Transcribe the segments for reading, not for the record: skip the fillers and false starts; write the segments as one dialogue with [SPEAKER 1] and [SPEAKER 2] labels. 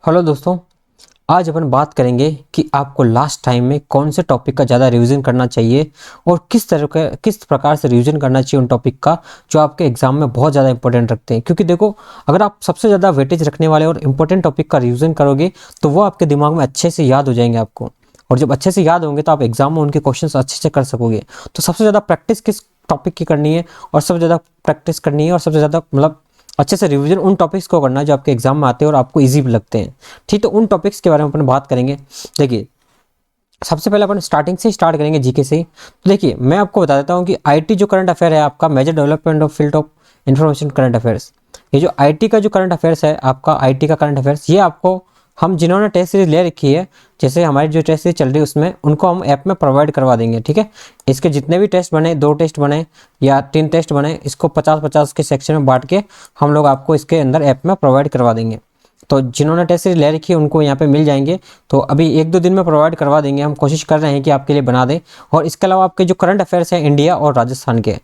[SPEAKER 1] Hello दोस्तों, आज अपन बात करेंगे कि आपको लास्ट टाइम में कौन से टॉपिक का ज़्यादा रिवीजन करना चाहिए और किस प्रकार से रिवीजन करना चाहिए उन टॉपिक का जो आपके एग्जाम में बहुत ज़्यादा इंपॉर्टेंट रखते हैं। क्योंकि देखो, अगर आप सबसे ज़्यादा वेटेज रखने वाले और इंपॉर्टेंट टॉपिक का रिवीजन करोगे तो वो आपके दिमाग में अच्छे से याद हो जाएंगे आपको, और जब अच्छे से याद होंगे तो आप एग्जाम में उनके क्वेश्चन अच्छे से कर सकोगे। तो सबसे ज़्यादा प्रैक्टिस किस टॉपिक की करनी है और सबसे ज़्यादा प्रैक्टिस करनी है और सबसे ज़्यादा अच्छे से रिवीजन उन टॉपिक्स को करना है जो आपके एग्जाम में आते हैं और आपको इजी भी लगते हैं। ठीक, तो उन टॉपिक्स के बारे में अपन बात करेंगे। देखिए, सबसे पहले अपन स्टार्टिंग से स्टार्ट करेंगे, जीके से ही। तो देखिए, मैं आपको बता देता हूँ कि आईटी जो करंट अफेयर है आपका, major development of field of information current affairs, ये जो आईटी का जो करंट अफेयर्स है आपका, आईटी का करंट अफेयर्स, ये आपको हम जिन्होंने टेस्ट सीरीज ले रखी है, जैसे हमारी जो टेस्ट सीरीज चल रही है उसमें, उनको हम ऐप में प्रोवाइड करवा देंगे। ठीक है, इसके जितने भी टेस्ट बने, 2 टेस्ट बने या 3 टेस्ट बने, इसको 50-50 के सेक्शन में बांट के हम लोग आपको इसके अंदर ऐप में प्रोवाइड करवा देंगे। तो जिन्होंने टेस्ट सीरीज ले रखी है उनको यहाँ पे मिल जाएंगे। तो अभी 1-2 दिन में प्रोवाइड करवा देंगे, हम कोशिश कर रहे हैं कि आपके लिए बना दें। और इसके अलावा आपके जो करंट अफेयर्स हैं इंडिया और राजस्थान के,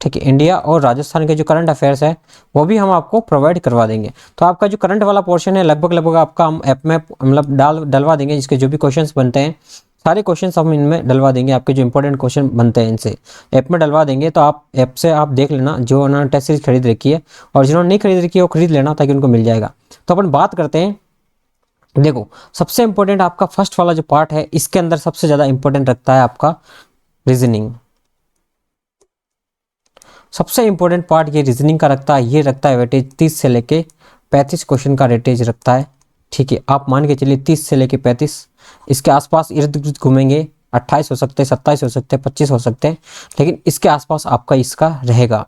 [SPEAKER 1] ठीक है, इंडिया और राजस्थान के जो करंट अफेयर्स है वो भी हम आपको प्रोवाइड करवा देंगे। तो आपका जो करंट वाला पोर्शन है लगभग आपका हम ऐप में डलवा देंगे। जिसके जो भी क्वेश्चंस बनते हैं सारे क्वेश्चंस हम इनमें डलवा देंगे। आपके जो इंपॉर्टेंट क्वेश्चन बनते हैं इनसे ऐप में डलवा देंगे। तो आप ऐप से आप देख लेना, जो उन्होंने टेस्ट सीरीज खरीद रखी है, और जिन्होंने नहीं खरीद रखी है वो खरीद लेना, ताकि उनको मिल जाएगा। तो अपन बात करते हैं। देखो, सबसे इंपॉर्टेंट आपका फर्स्ट वाला जो पार्ट है, इसके अंदर सबसे ज़्यादा इंपॉर्टेंट रखता है आपका रीजनिंग। सबसे इंपॉर्टेंट पार्ट ये रीजनिंग का रखता है। ये रखता है वेटेज 30 से लेके 35 क्वेश्चन का वेटेज रखता है। ठीक है, आप मान के चलिए 30 से लेके 35, इसके आसपास इर्द गिर्द घूमेंगे। 28 हो सकते हैं, 27 हो सकते हैं, 25 हो सकते हैं, लेकिन इसके आसपास आपका इसका रहेगा।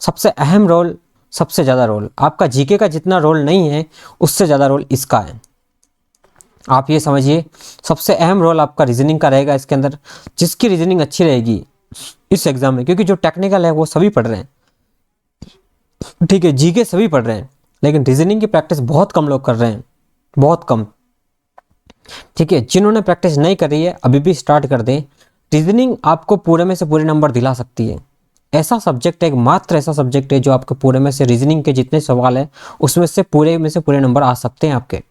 [SPEAKER 1] सबसे अहम रोल, सबसे ज़्यादा रोल आपका जीके का जितना रोल नहीं है, उससे ज़्यादा रोल इसका है। आप ये समझिए, सबसे अहम रोल आपका रीजनिंग का रहेगा इसके अंदर। जिसकी रीजनिंग अच्छी रहेगी इस एग्जाम में, क्योंकि जो टेक्निकल है वो सभी पढ़ रहे हैं, ठीक है, जीके सभी पढ़ रहे हैं, लेकिन रीजनिंग की प्रैक्टिस बहुत कम लोग कर रहे हैं, बहुत कम। ठीक है, जिन्होंने प्रैक्टिस नहीं करी है अभी भी स्टार्ट कर दें। रीजनिंग आपको पूरे में से पूरे नंबर दिला सकती है। ऐसा सब्जेक्ट है, एकमात्र ऐसा सब्जेक्ट है जो आपके पूरे में से, रीजनिंग के जितने सवाल हैं उसमें से पूरे नंबर आ सकते हैं आपके।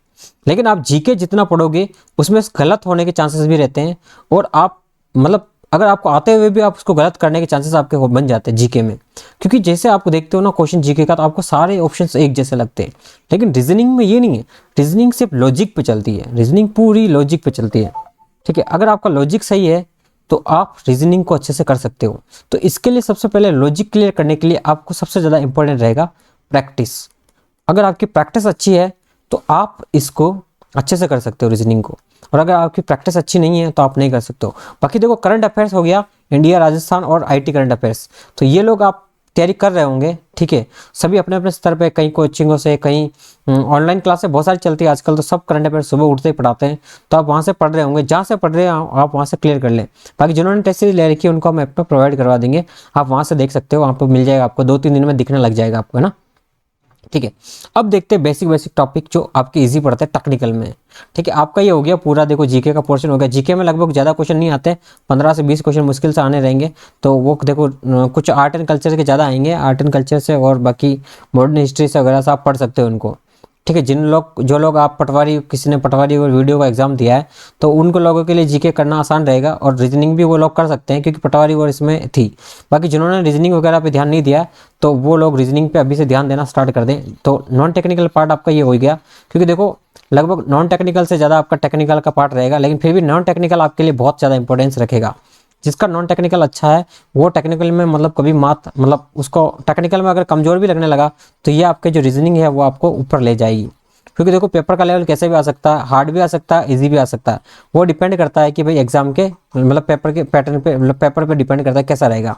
[SPEAKER 1] लेकिन आप जीके जितना पढ़ोगे उसमें गलत होने के चांसेस भी रहते हैं, और आप अगर आपको आते हुए भी आप उसको गलत करने के चांसेस आपके बन जाते हैं जीके में। क्योंकि जैसे आप देखते हो ना क्वेश्चन जीके का, तो आपको सारे ऑप्शंस एक जैसे लगते हैं, लेकिन रीजनिंग में ये नहीं है। रीजनिंग सिर्फ लॉजिक पे चलती है, रीजनिंग पूरी लॉजिक पे चलती है। ठीक है, अगर आपका लॉजिक सही है तो आप रीजनिंग को अच्छे से कर सकते हो। तो इसके लिए सबसे पहले लॉजिक क्लियर करने के लिए आपको सबसे ज़्यादा इंपॉर्टेंट रहेगा प्रैक्टिस। अगर आपकी प्रैक्टिस अच्छी है तो आप इसको अच्छे से कर सकते हो रीजनिंग को, और अगर आपकी प्रैक्टिस अच्छी नहीं है तो आप नहीं कर सकते हो। बाकी देखो, करंट अफेयर्स हो गया, इंडिया, राजस्थान और आईटी करंट अफेयर्स, तो ये लोग आप तैयारी कर रहे होंगे। ठीक है, सभी अपने अपने स्तर पे, कहीं कोचिंगों से, कहीं ऑनलाइन क्लासें बहुत सारी चलती है आजकल, तो सब करंट अफेयर्स सुबह उठते ही पढ़ाते हैं। तो आप वहाँ से पढ़ रहे होंगे, जहाँ से पढ़ रहे हैं आप वहाँ से क्लियर कर लें। बाकी जिन्होंने टेस्ट सीरीज ले रखी है उनको हम ऐप पर प्रोवाइड करवा देंगे, आप वहाँ से देख सकते हो, वहाँ पर मिल जाएगा आपको, 2-3 दिन में दिखने लग जाएगा आपको, है ना। ठीक है, अब देखते हैं बेसिक टॉपिक जो आपके इजी पड़ते हैं टेक्निकल में। ठीक है, आपका ये हो गया पूरा, देखो जीके का पोर्शन हो गया। जीके में लगभग ज़्यादा क्वेश्चन नहीं आते, 15 से 20 क्वेश्चन मुश्किल से आने रहेंगे। तो वो देखो, कुछ आर्ट एंड कल्चर के ज़्यादा आएंगे, आर्ट एंड कल्चर से, और बाकी मॉडर्न हिस्ट्री से वगैरह से आप पढ़ सकते हो उनको। ठीक है, जो लोग आप पटवारी, किसी ने पटवारी और वीडियो का एग्जाम दिया है, तो उनको लोगों के लिए जीके करना आसान रहेगा, और रीजनिंग भी वो लोग कर सकते हैं क्योंकि पटवारी और इसमें थी। बाकी जिन्होंने रीजनिंग वगैरह पे ध्यान नहीं दिया तो वो लोग रीजनिंग पे अभी से ध्यान देना स्टार्ट कर दें। तो नॉन टेक्निकल पार्ट आपका ये हो गया, क्योंकि देखो लगभग नॉन टेक्निकल से ज़्यादा आपका टेक्निकल का पार्ट रहेगा, लेकिन फिर भी नॉन टेक्निकल आपके लिए बहुत ज़्यादा इंपॉर्टेंस रखेगा। जिसका नॉन टेक्निकल अच्छा है वो टेक्निकल में कभी उसको टेक्निकल में अगर कमज़ोर भी लगने लगा तो ये आपके जो रीजनिंग है वो आपको ऊपर ले जाएगी। क्योंकि देखो, पेपर का लेवल कैसे भी आ सकता है, हार्ड भी आ सकता है, इजी भी आ सकता है। वो डिपेंड करता है कि भाई एग्जाम के पेपर के पैटर्न पे, पेपर पे डिपेंड करता है कैसा रहेगा।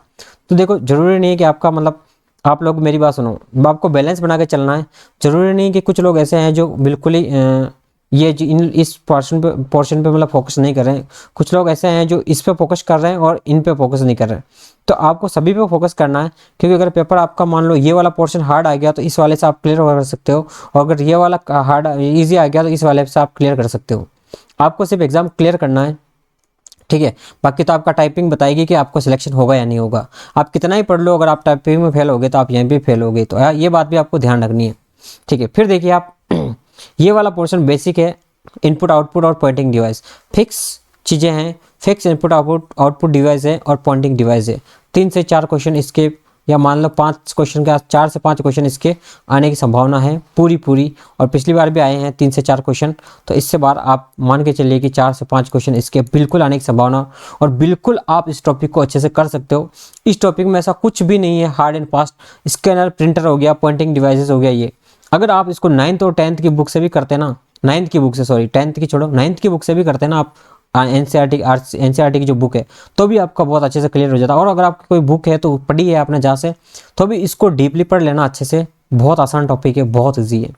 [SPEAKER 1] तो देखो, जरूरी नहीं है कि आपका आप लोग मेरी बात सुनो, आपको बैलेंस बना के चलना है। जरूरी नहीं कि कुछ लोग ऐसे हैं जो बिल्कुल ही इस पोर्शन पे फोकस नहीं कर रहे हैं। कुछ लोग ऐसे हैं जो इस पे फोकस कर रहे हैं और इन पे फोकस नहीं कर रहे हैं। तो आपको सभी पे फोकस करना है, क्योंकि अगर पेपर आपका मान लो ये वाला पोर्शन हार्ड आ गया तो इस वाले से आप क्लियर कर सकते हो, और अगर ये वाला हार्ड ईजी आ गया तो इस वाले से आप क्लियर कर सकते हो। आपको सिर्फ एग्जाम क्लियर करना है। ठीक है, बाकी तो आपका टाइपिंग बताएगी कि आपको सिलेक्शन होगा या नहीं होगा। आप कितना ही पढ़ लो, अगर आप टाइपिंग में फेल होगे तो आप यहीं पे फेल होगे। तो ये बात भी आपको ध्यान रखनी है। ठीक है, फिर देखिए आप ये वाला पोर्शन बेसिक है, इनपुट आउटपुट और पॉइंटिंग डिवाइस फिक्स चीज़ें हैं, फिक्स इनपुट आउटपुट डिवाइस है और पॉइंटिंग डिवाइस है। 3 से 4 क्वेश्चन इसके, या मान लो 5 क्वेश्चन का 4 से 5 क्वेश्चन इसके आने की संभावना है पूरी। और पिछली बार भी आए हैं 3 से 4 क्वेश्चन, तो इससे बार आप मान के चलिए कि 4 से 5 क्वेश्चन इसके बिल्कुल आने की संभावना। और बिल्कुल आप इस टॉपिक को अच्छे से कर सकते हो। इस टॉपिक में ऐसा कुछ भी नहीं है hard and fast. Scanner, printer हो गया, पॉइंटिंग डिवाइसेस हो गया, ये अगर आप इसको 9th और 10th की बुक से भी करते ना, 9th की बुक से, सॉरी 10th की छोड़ो, 9th की बुक से भी करते ना आप, एनसीईआरटी की जो बुक है, तो भी आपका बहुत अच्छे से क्लियर हो जाता है। और अगर आपकी कोई बुक है तो पढ़ी है आपने जहाँ से, तो भी इसको डीपली पढ़ लेना अच्छे से। बहुत आसान टॉपिक है, बहुत ईजी है,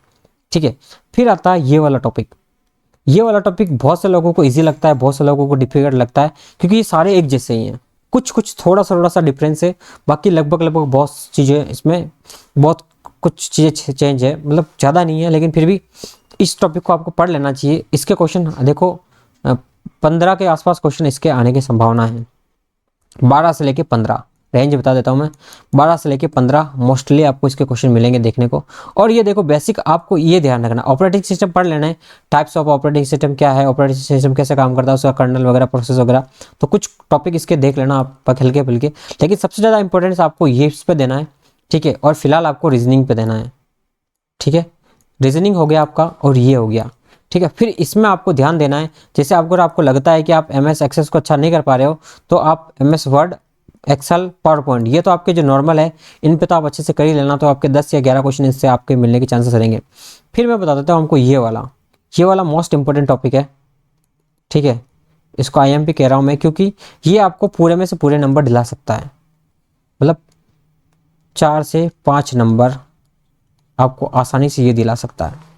[SPEAKER 1] ठीक है। फिर आता है ये वाला टॉपिक। ये वाला टॉपिक बहुत से लोगों को ईजी लगता है, बहुत से लोगों को डिफिकल्ट लगता है, क्योंकि ये सारे एक जैसे ही हैं। कुछ थोड़ा सा डिफरेंस है, बाकी लगभग बहुत चीज़ें इसमें, बहुत कुछ चीज़ें चेंज है, मतलब ज़्यादा नहीं है, लेकिन फिर भी इस टॉपिक को आपको पढ़ लेना चाहिए। इसके क्वेश्चन देखो 15 के आसपास क्वेश्चन इसके आने की संभावना है। 12 से लेके 15 रेंज बता देता हूँ मैं, 12 से लेके 15 मोस्टली आपको इसके क्वेश्चन मिलेंगे देखने को। और ये देखो बेसिक आपको ये ध्यान रखना, ऑपरेटिंग सिस्टम पढ़ लेना है, टाइप्स ऑफ ऑपरेटिंग सिस्टम क्या है, ऑपरेटिंग सिस्टम कैसे काम करता है, उसका कर्नल वगैरह, प्रोसेस वगैरह, तो कुछ टॉपिक इसके देख लेना आप हल्के फुल्के। लेकिन सबसे ज़्यादा इंपॉर्टेंस आपको ये इस पर देना है, ठीक है। और फिलहाल आपको रीजनिंग पे देना है, ठीक है। रीजनिंग हो गया आपका और ये हो गया, ठीक है। फिर इसमें आपको ध्यान देना है, जैसे आपको लगता है कि आप MS एक्सेस को अच्छा नहीं कर पा रहे हो, तो आप MS word, excel, power point, ये तो आपके जो नॉर्मल है, इन पे तो आप अच्छे से कर ही लेना, तो आपके 10 या 11 क्वेश्चन इससे आपके मिलने के चांसेस रहेंगे। फिर मैं बता देता हूँ हमको ये वाला मोस्ट इंपॉर्टेंट टॉपिक है, ठीक है। इसको IMP कह रहा हूँ मैं, क्योंकि ये आपको पूरे में से पूरे नंबर दिला सकता है, मतलब 4 से 5 नंबर आपको आसानी से ये दिला सकता है।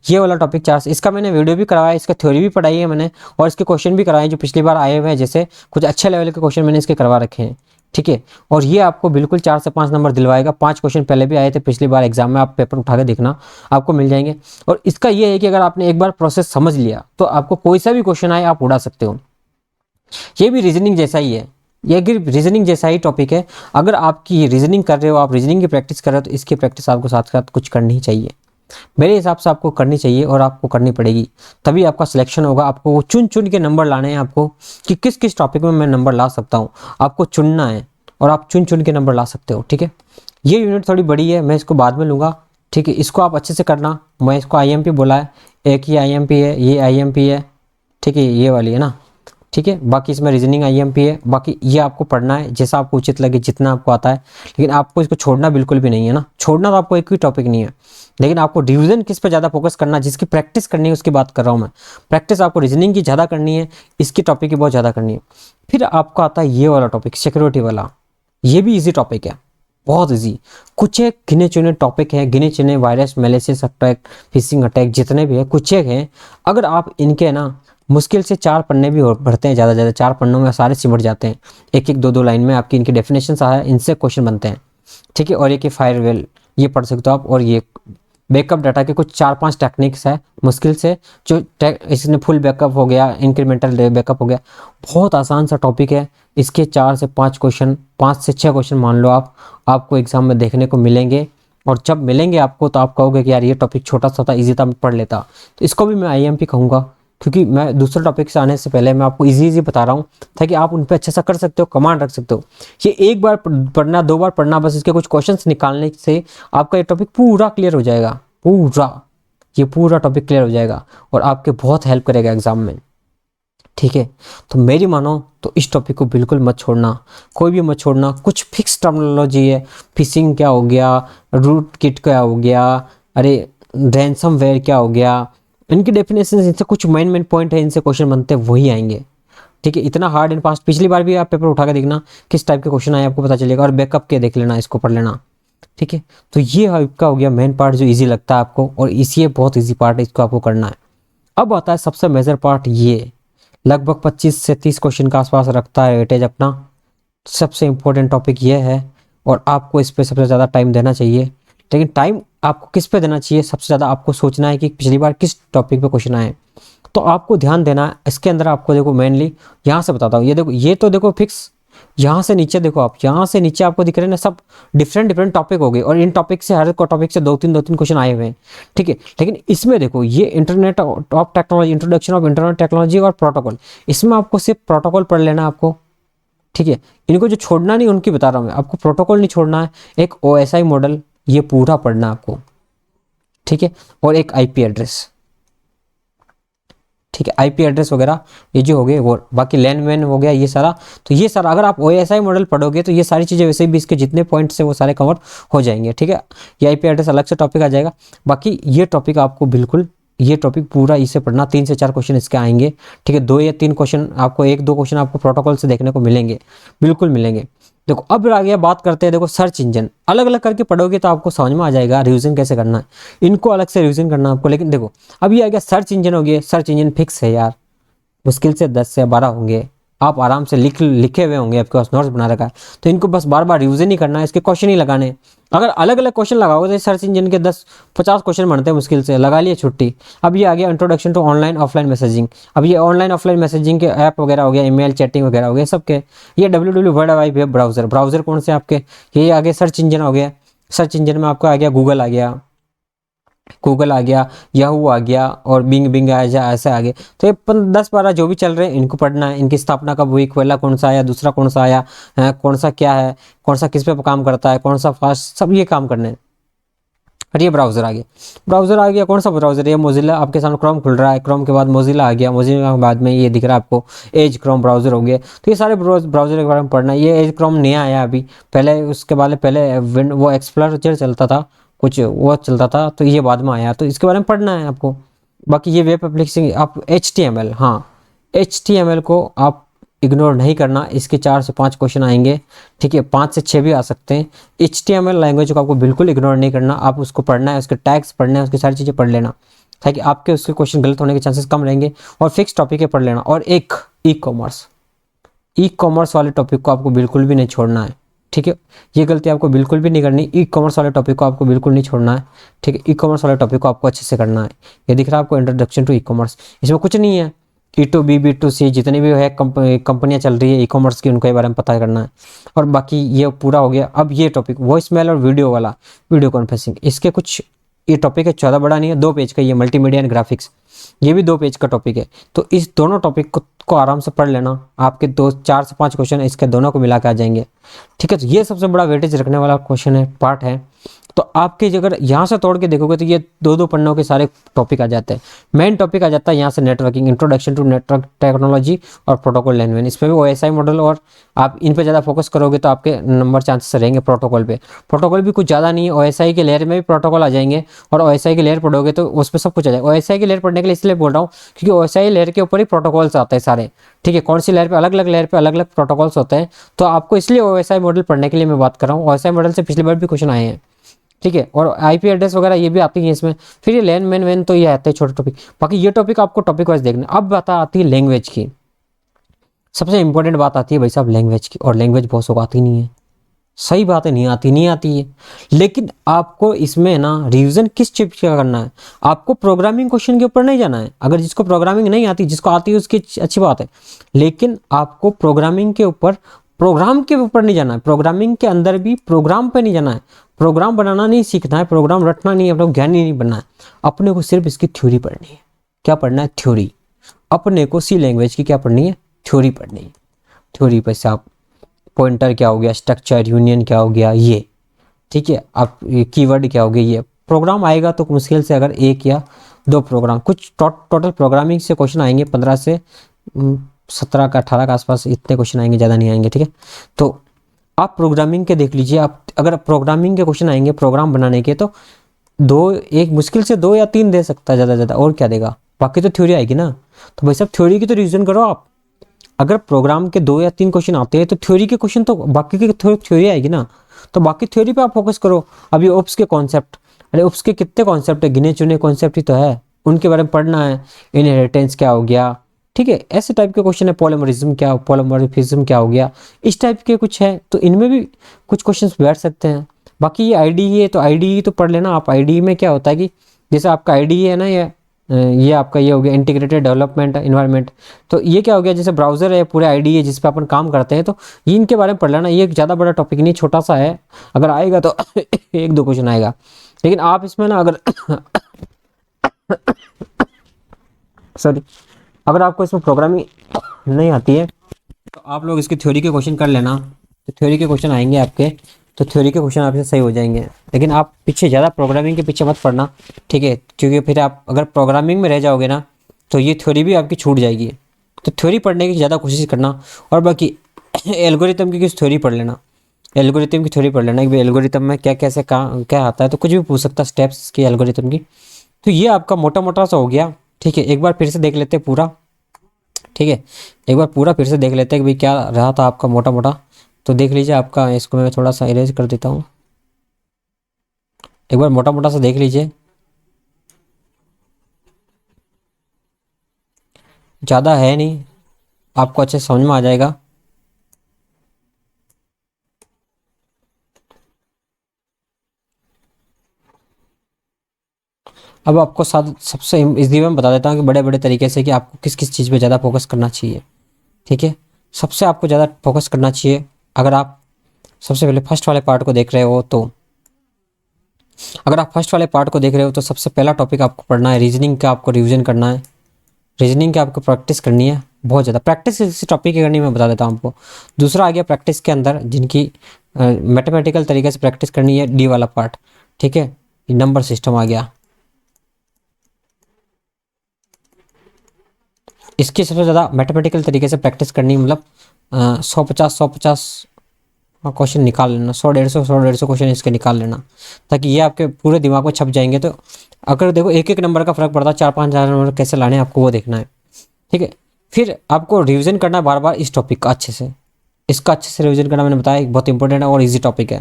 [SPEAKER 1] ये वाला टॉपिक 4 से, इसका मैंने वीडियो भी करवाया, इसका थ्योरी भी पढ़ाई है मैंने, और इसके क्वेश्चन भी कराए जो पिछली बार आए हुए हैं, जैसे कुछ अच्छे लेवल के क्वेश्चन मैंने इसके करवा रखे हैं, ठीक है। और ये आपको बिल्कुल 4 से 5 नंबर दिलवाएगा। 5 क्वेश्चन पहले भी आए थे पिछली बार एग्जाम में, आप पेपर उठा के देखना, आपको मिल जाएंगे। और इसका ये है कि अगर आपने एक बार प्रोसेस समझ लिया तो आपको कोई सा भी क्वेश्चन आए आप उड़ा सकते हो। ये भी रीजनिंग जैसा ही है, ये रीजनिंग जैसा ही टॉपिक है। अगर आपकी रीजनिंग कर रहे हो, आप रीजनिंग की प्रैक्टिस कर रहे हो, तो इसकी प्रैक्टिस आपको साथ साथ कुछ करनी ही चाहिए, मेरे हिसाब से आपको करनी चाहिए, और आपको करनी पड़ेगी, तभी आपका सिलेक्शन होगा। आपको वो चुन के नंबर लाने हैं आपको, कि किस किस टॉपिक में मैं नंबर ला सकता हूँ, आपको चुनना है, और आप चुन के नंबर ला सकते हो, ठीक है। ये यूनिट थोड़ी बड़ी है, मैं इसको बाद में लूँगा, ठीक है। इसको आप अच्छे से करना, मैं इसको IMP बोला है, एक ही IMP है, ये IMP है, ठीक है, ये वाली है ना, ठीक है। बाकी इसमें रीजनिंग IMP है, बाकी ये आपको पढ़ना है जैसा आपको उचित लगे, जितना आपको आता है, लेकिन आपको इसको छोड़ना बिल्कुल भी नहीं है ना। छोड़ना तो आपको एक ही टॉपिक नहीं है, लेकिन आपको रिवीजन किस पे ज़्यादा फोकस करना, जिसकी प्रैक्टिस करनी है उसकी बात कर रहा हूँ मैं। प्रैक्टिस आपको रीजनिंग की ज़्यादा करनी है, इसकी टॉपिक की बहुत ज़्यादा करनी है। फिर आपको आता है ये वाला टॉपिक, सिक्योरिटी वाला। ये भी ईजी टॉपिक है, बहुत ईजी। कुछ एक गिने चुने टॉपिक हैं, गिने चुने virus, malicious attack, phishing attack, जितने भी हैं, कुछ एक हैं। अगर आप इनके ना मुश्किल से 4 पन्ने भी भरते हैं, ज़्यादा 4 पन्नों में सारे सिमट जाते हैं, एक 2 लाइन में आपकी इनकी डेफिनेशन है, इनसे क्वेश्चन बनते हैं, ठीक है। और एक फायरवेल, ये पढ़ सकते हो आप। और ये बैकअप डाटा के कुछ 4-5 टेक्निक्स है मुश्किल से, जो इसने फुल बैकअप हो गया, इंक्रीमेंटल बैकअप हो गया, बहुत आसान सा टॉपिक है। इसके 4 से 5 क्वेश्चन, 5 से 6 क्वेश्चन मान लो आपको एग्जाम में देखने को मिलेंगे। और जब मिलेंगे आपको तो आप कहोगे कि यार ये टॉपिक छोटा सा था, ईजी था, मैं पढ़ लेता। तो इसको भी मैं IMP कहूँगा, क्योंकि मैं दूसरे टॉपिक से आने से पहले मैं आपको इजी बता रहा हूँ, ताकि आप उन पर अच्छे से कर सकते हो, कमांड रख सकते हो। ये एक बार पढ़ना, 2 बार पढ़ना, बस इसके कुछ क्वेश्चंस निकालने से आपका ये टॉपिक पूरा क्लियर हो जाएगा, ये पूरा टॉपिक क्लियर हो जाएगा, और आपके बहुत हेल्प करेगा एग्जाम में, ठीक है। तो मेरी मानो तो इस टॉपिक को बिल्कुल मत छोड़ना, कोई भी मत छोड़ना। कुछ फिक्स टर्मिनोलॉजी है, फिशिंग क्या हो गया, रूट किट क्या हो गया, अरे रैंसमवेयर क्या हो गया, इनकी डेफिनेशन, इनसे कुछ मेन पॉइंट है, इनसे क्वेश्चन बनते हैं, वही आएंगे, ठीक है। इतना हार्ड एंड फास्ट, पिछली बार भी आप पेपर उठा के देखना किस टाइप के क्वेश्चन आए, आपको पता चलेगा। और बैकअप के देख लेना, इसको पढ़ लेना, ठीक है। तो ये आपका हो गया मेन पार्ट जो इजी लगता है आपको, और इसी बहुत इजी पार्ट है, इसको आपको करना है। अब आता है सबसे मेजर पार्ट, ये लगभग 25 से 30 क्वेश्चन के आसपास रखता है वेटेज अपना। सबसे इम्पोर्टेंट टॉपिक ये है, और आपको इस पर सबसे ज़्यादा टाइम देना चाहिए। लेकिन टाइम आपको किस पे देना चाहिए, सबसे ज़्यादा आपको सोचना है कि पिछली बार किस टॉपिक पे क्वेश्चन आए, तो आपको ध्यान देना है। इसके अंदर आपको देखो मेनली यहाँ से बताता हूँ, ये देखो, ये तो देखो फिक्स यहाँ से नीचे देखो आप, यहाँ से नीचे आपको दिख रहे हैं ना, सब डिफरेंट डिफरेंट टॉपिक हो गए और इन टॉपिक से हर टॉपिक से दो तीन क्वेश्चन आए हुए हैं, ठीक है। लेकिन इसमें देखो ये internet of technology, introduction of internet technology और प्रोटोकॉल, इसमें आपको सिर्फ प्रोटोकॉल पढ़ लेना है आपको, ठीक है। इनको जो छोड़ना नहीं उनकी बता रहा हूँ मैं, आपको प्रोटोकॉल नहीं छोड़ना है, एक OSI मॉडल ये पूरा पढ़ना है आपको, ठीक है, और एक IP एड्रेस, ठीक है, IP एड्रेस वगैरह ये जो हो गए वो, बाकी लैन वैन हो गया ये सारा। तो ये सारा अगर आप OSI मॉडल पढ़ोगे तो ये सारी चीज़ें वैसे भी इसके जितने पॉइंट्स है वो सारे कवर हो जाएंगे, ठीक है। ये IP एड्रेस अलग से टॉपिक आ जाएगा, बाकी ये टॉपिक आपको बिल्कुल, ये टॉपिक पूरा इसे पढ़ना, 3 से 4 क्वेश्चन इसके आएंगे, ठीक है। 2 या 3 क्वेश्चन आपको, 1-2 क्वेश्चन आपको प्रोटोकॉल से देखने को मिलेंगे, बिल्कुल मिलेंगे। देखो अब आ गया बात करते हैं, देखो सर्च इंजन अलग अलग करके पढ़ोगे तो आपको समझ में आ जाएगा रिवीजन कैसे करना है, इनको अलग से रिवीजन करना है आपको। लेकिन देखो अब ये आ गया सर्च इंजन हो गया, सर्च इंजन फिक्स है यार, मुश्किल से 10 से 12 होंगे, आप आराम से लिखे हुए होंगे, आपके पास नोट्स बना रखा है, तो इनको बस बार बार रिवीजन ही करना है, इसके क्वेश्चन ही लगाने। अगर अलग अलग क्वेश्चन लगाओगे तो सर्च इंजन के 10-50 क्वेश्चन बनते हैं मुश्किल से, लगा लिए छुट्टी। अब ये आ गया introduction to online offline messaging, अब ये ऑनलाइन ऑफलाइन मैसेजिंग के ऐप वगैरह हो गया, ईमेल चैटिंग वगैरह हो गया सबके, ये WWW world wide web browser, browser कौन से आपके, ये आगे सर्च इंजन हो गया, सर्च इंजन में आपका आ गया गूगल आ गया, गूगल आ गया, याहू आ गया और बिंग आ जा, ऐसे आ गए। तो ये 10-12 जो भी चल रहे हैं इनको पढ़ना है, इनकी स्थापना कब हुई, पहला कौन सा आया, दूसरा कौन सा आया, कौन सा क्या है, कौन सा किस पे काम करता है, कौन सा फास्ट, सब ये काम करने हैं। और ये ब्राउज़र आ गया, ब्राउज़र आ गया, कौन सा ब्राउज़र, ये मोजिला आपके सामने क्रोम खुल रहा है, क्रोम के बाद मोजिला आ गया, मोजिला के बाद में ये दिख रहा है आपको एज क्रोम ब्राउज़र हो गया। तो ये सारे ब्राउज़र के बारे में पढ़ना है। ये एज क्रोम नया आया अभी, पहले उसके बाद पहले वो एक्सप्लोरर चलता था, कुछ वो चलता था, तो ये बाद में आया, तो इसके बारे में पढ़ना है आपको। बाकी ये वेब एप्लीकेशन आप HTML, हाँ HTML को आप इग्नोर नहीं करना, इसके 4 से 5 क्वेश्चन आएंगे, ठीक है, 5 से 6 भी आ सकते हैं। HTML लैंग्वेज को आपको बिल्कुल इग्नोर नहीं करना, आप उसको पढ़ना है, उसके टैग्स पढ़ने हैं, उसकी सारी चीज़ें पढ़ लेना, ताकि आपके उसके क्वेश्चन गलत होने के चांसेस कम रहेंगे, और फिक्स टॉपिक है पढ़ लेना। और एक ई कॉमर्स वाले टॉपिक को आपको बिल्कुल भी नहीं छोड़ना है, ठीक है, ये गलती आपको बिल्कुल भी नहीं करनी, ई कॉमर्स वाले टॉपिक को आपको बिल्कुल नहीं छोड़ना है, ठीक है। ई कॉमर्स वाले टॉपिक को आपको अच्छे से करना है। ये दिख रहा है आपको इंट्रोडक्शन टू ई कॉमर्स, इसमें कुछ नहीं है, E2B B2C जितनी भी है कंपनियां चल रही है ई कॉमर्स की, उनके बारे में पता करना है। और बाकी ये पूरा हो गया। अब ये टॉपिक वॉइस मेल और वीडियो वाला, वीडियो कॉन्फ्रेंसिंग, इसके कुछ ये टॉपिक है, 14 बड़ा नहीं है, 2 पेज का, ये मल्टीमीडिया एंड ग्राफिक्स, ये भी 2 पेज का टॉपिक है। तो इस दोनों टॉपिक को आराम से पढ़ लेना, आपके 4 से 5 क्वेश्चन इसके दोनों को मिला के आ जाएंगे, ठीक है। तो ये सबसे बड़ा वेटेज रखने वाला क्वेश्चन है, पार्ट है। तो आपके अगर यहाँ से तोड़ के देखोगे तो ये 2-2 पन्नों के सारे टॉपिक आ जाते हैं। मेन टॉपिक आ जाता है यहाँ से networking, introduction to network technology और प्रोटोकॉल लैंग्वेज, इसमें भी OSI मॉडल, और आप इन पे ज़्यादा फोकस करोगे तो आपके नंबर चांसेस रहेंगे प्रोटोकॉल पे। प्रोटोकॉल भी कुछ ज़्यादा नहीं है, OSI के लेयर में भी प्रोटोकॉल आ जाएंगे, और OSI के लेयर पढ़ोगे तो उसमें सब कुछ आ जाएगा। OSI के लेयर पढ़ने के लिए इसलिए बोल रहा हूँ क्योंकि OSI लेयर के ऊपर ही प्रोटोकॉल्स आते हैं सारे, ठीक है। कौन सी लेयर पे, अलग अलग लेयर पे अलग अलग प्रोटोकॉल्स होते हैं, तो आपको इसलिए OSI मॉडल पढ़ने के लिए मैं बात कर रहा हूँ। OSI मॉडल से पिछली बार भी क्वेश्चन आए हैं, ठीक है, और IP एड्रेस वगैरह ये भी आती है इसमें। फिर ये लैन मैन वैन तो ये आते हैं छोटे टॉपिक, बाकी ये टॉपिक आपको टॉपिक वाइज देखना। अब बात आती है लैंग्वेज की, सबसे इंपॉर्टेंट बात आती है भाई साहब लैंग्वेज की, और लैंग्वेज बहुत सौ आती नहीं है, सही बात है, नहीं आती है। लेकिन आपको इसमें ना रिवीजन किस चीज का करना है, आपको प्रोग्रामिंग क्वेश्चन के ऊपर नहीं जाना है। अगर जिसको प्रोग्रामिंग नहीं आती, जिसको आती है उसकी अच्छी बात है, लेकिन आपको प्रोग्रामिंग के ऊपर, प्रोग्राम के ऊपर नहीं जाना है, प्रोग्रामिंग के अंदर भी प्रोग्राम पे नहीं जाना है, प्रोग्राम बनाना नहीं सीखना है, प्रोग्राम रटना नहीं, अपना ज्ञानी नहीं बनना है। अपने को सिर्फ इसकी थ्योरी पढ़नी है। क्या पढ़ना है? थ्योरी। अपने को सी लैंग्वेज की क्या पढ़नी है? थ्योरी पढ़नी है। थ्योरी पर से आप पॉइंटर क्या हो गया, स्ट्रक्चर, यूनियन क्या हो गया, ये ठीक है, आप कीवर्ड क्या हो गया, ये प्रोग्राम आएगा तो मुश्किल से अगर 1 या 2 प्रोग्राम, कुछ टोटल प्रोग्रामिंग से क्वेश्चन आएंगे 15 से 17 का 18 के आसपास, इतने क्वेश्चन आएंगे, ज़्यादा नहीं आएंगे, ठीक है। तो आप प्रोग्रामिंग के देख लीजिए, आप अगर प्रोग्रामिंग के क्वेश्चन आएंगे प्रोग्राम बनाने के, तो 1 मुश्किल से 2 या 3 दे सकता है, ज़्यादा और क्या देगा, बाकी तो थ्योरी आएगी ना। तो भाई साहब थ्योरी की तो रिवीजन करो आप। अगर प्रोग्राम के 2 या 3 क्वेश्चन आते हैं तो थ्योरी के क्वेश्चन तो बाकी की थ्योरी आएगी ना, तो बाकी थ्योरी पे आप फोकस करो। अभी ओप्स के कॉन्सेप्ट, अरे ओप्स के कितने कॉन्सेप्ट है, गिने चुने कॉन्सेप्ट ही तो है, उनके बारे में पढ़ना है। इनहेरिटेंस क्या हो गया, ठीक है, ऐसे टाइप के क्वेश्चन है। पॉलीमॉर्फिज्म क्या हो गया, इस टाइप के कुछ है, तो इनमें भी कुछ क्वेश्चन बैठ सकते हैं। बाकी ये IDE है तो IDE तो पढ़ लेना आप। IDE में क्या होता है कि जैसे आपका IDE है ना, ये ये आपका ये हो गया इंटीग्रेटेड डेवलपमेंट एनवायरनमेंट। तो ये क्या हो गया, जैसे ब्राउज़र है, पूरे आईडी है जिस पे अपन काम करते हैं, तो ये इनके बारे में पढ़ लेना। ये ज़्यादा बड़ा टॉपिक नहीं, छोटा सा है, अगर आएगा तो एक दो क्वेश्चन आएगा। लेकिन आप इसमें ना अगर सॉरी, अगर आपको इसमें प्रोग्रामिंग नहीं आती है तो आप लोग इसकी थ्योरी के क्वेश्चन कर लेना, तो थ्योरी के क्वेश्चन आएंगे आपके, तो थ्योरी के क्वेश्चन आपसे सही हो जाएंगे। लेकिन आप पीछे ज़्यादा प्रोग्रामिंग के पीछे मत पड़ना, ठीक है, क्योंकि फिर आप अगर प्रोग्रामिंग में रह जाओगे ना तो ये थ्योरी भी आपकी छूट जाएगी। तो थ्योरी पढ़ने की ज़्यादा कोशिश करना, और बाकी एल्गोरिथम की कुछ थ्योरी पढ़ लेना, एल्गोरिथम की थ्योरी पढ़ लेना कि भाई एल्गोरिथम में क्या कैसे क्या आता है, तो कुछ भी पूछ सकता है स्टेप्स की एल्गोरिथम की। तो ये आपका मोटा मोटा सा हो गया, ठीक है। एक बार फिर से देख लेते हैं पूरा, ठीक है, एक बार पूरा फिर से देख लेते हैं कि भाई क्या रहा था आपका मोटा मोटा। तो देख लीजिए आपका, इसको मैं थोड़ा सा इरेज कर देता हूँ, एक बार मोटा मोटा सा देख लीजिए, ज़्यादा है नहीं, आपको अच्छे समझ में आ जाएगा। अब आपको सबसे इजी मैं बता देता हूँ कि बड़े बड़े तरीके से कि आपको किस किस चीज़ पे ज़्यादा फोकस करना चाहिए, ठीक है। सबसे आपको ज़्यादा फोकस करना चाहिए, अगर आप सबसे पहले फर्स्ट वाले पार्ट को देख रहे हो तो, अगर आप फर्स्ट वाले पार्ट को देख रहे हो तो सबसे पहला टॉपिक आपको पढ़ना है रीजनिंग का, आपको रिवीजन करना है, रीजनिंग की आपको प्रैक्टिस करनी है, बहुत ज़्यादा प्रैक्टिस इसी टॉपिक की करनी है, मैं बता देता हूँ आपको। दूसरा आ गया प्रैक्टिस के अंदर जिनकी मैथमेटिकल तरीके से प्रैक्टिस करनी है, डी वाला पार्ट, ठीक है, नंबर सिस्टम आ गया। इसकी सबसे ज़्यादा मैथमेटिकल तरीके से प्रैक्टिस करनी, मतलब 150 क्वेश्चन निकाल लेना, 100 150 क्वेश्चन इसके निकाल लेना, ताकि ये आपके पूरे दिमाग में छप जाएंगे। तो अगर देखो एक एक नंबर का फर्क पड़ता है, 4-5 नंबर कैसे लाने हैं आपको वो देखना है, ठीक है। फिर आपको रिवीजन करना है बार बार इस टॉपिक का अच्छे से, इसका अच्छे से रिवीजन करना, मैंने बताया बहुत इंपॉर्टेंट है और इजी टॉपिक है।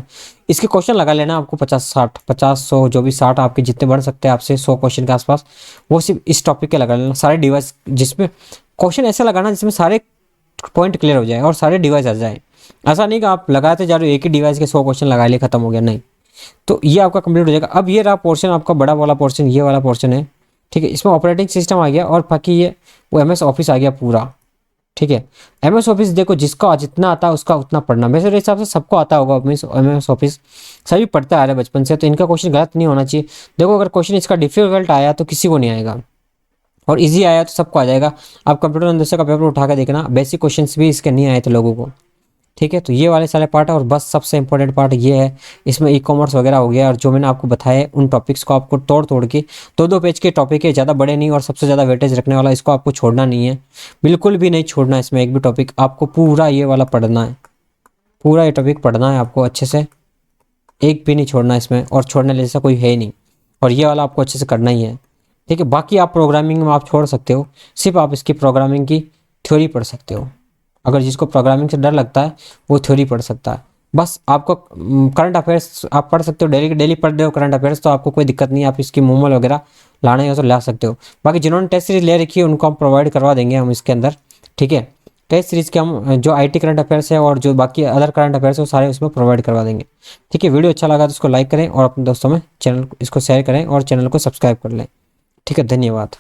[SPEAKER 1] इसके क्वेश्चन लगा लेना आपको 50-100 जो भी 60 आपके जितने बढ़ सकते हैं आपसे 100 क्वेश्चन के आसपास, वो सिर्फ इस टॉपिक के लगा लेना, सारे डिवाइस जिसमें क्वेश्चन ऐसा लगाना जिसमें सारे पॉइंट क्लियर हो जाए और सारे डिवाइस आ जाए। ऐसा नहीं कि आप लगाते जा रहे हो एक ही डिवाइस के 100 क्वेश्चन लगा लिए खत्म हो गया, नहीं। तो ये आपका कंप्लीट हो जाएगा। अब ये रहा पोर्शन आपका बड़ा वाला पोर्शन, ये वाला पोर्शन है, ठीक है। इसमें ऑपरेटिंग सिस्टम आ गया और बाकी ये वो एमएस ऑफिस आ गया पूरा, ठीक है। एमएस ऑफिस देखो जिसका जितना आता है उसका उतना पढ़ना, मेरे हिसाब से सबको आता होगा एमएस ऑफिस, सभी पढ़ते आ रहे हैं बचपन से, तो इनका क्वेश्चन गलत नहीं होना चाहिए। देखो अगर क्वेश्चन इसका डिफिकल्ट आया तो किसी को नहीं आएगा, और इजी आया तो सबको आ जाएगा। आप कंप्यूटर अंदर का पेपर उठा के देखना, बेसिक क्वेश्चंस भी इसके नहीं आए थे लोगों को, ठीक है। तो ये वाले सारे पार्ट है, और बस सबसे इंपॉर्टेंट पार्ट ये है, इसमें ई कॉमर्स वगैरह हो गया, और जो मैंने आपको बताया है उन टॉपिक्स को आपको तोड़ तोड़ के, 2-2 पेज के टॉपिक है, ज़्यादा बड़े नहीं और सबसे ज़्यादा वेटेज रखने वाला, इसको आपको छोड़ना नहीं है, बिल्कुल भी नहीं छोड़ना। इसमें एक भी टॉपिक आपको पूरा ये वाला पढ़ना है, पूरा ये टॉपिक पढ़ना है आपको अच्छे से, एक भी नहीं छोड़ना इसमें, और छोड़ने जैसा कोई है ही नहीं, और ये वाला आपको अच्छे से करना ही है, ठीक है। बाकी आप प्रोग्रामिंग में आप छोड़ सकते हो, सिर्फ आप इसकी प्रोग्रामिंग की थ्योरी पढ़ सकते हो। अगर जिसको प्रोग्रामिंग से डर लगता है वो थ्योरी पढ़ सकता है। बस आपको करंट अफेयर्स आप पढ़ सकते हो, डेली डेली पढ़ रहे हो करंट अफेयर्स तो आपको कोई दिक्कत नहीं है, आप इसकी मूवल वगैरह लाने हो तो ला सकते हो। बाकी जिन्होंने टेस्ट सीरीज ले रखी है उनको हम प्रोवाइड करवा देंगे हम इसके अंदर, ठीक है। टेस्ट सीरीज के हम जो आईटी करंट अफेयर्स है और जो बाकी अदर करंट अफेयर्स है वो सारे उसमें प्रोवाइड करवा देंगे, ठीक है। वीडियो अच्छा लगा तो उसको लाइक करें और अपने दोस्तों में चैनल इसको शेयर करें और चैनल को सब्सक्राइब कर लें, ठीक है। धन्यवाद।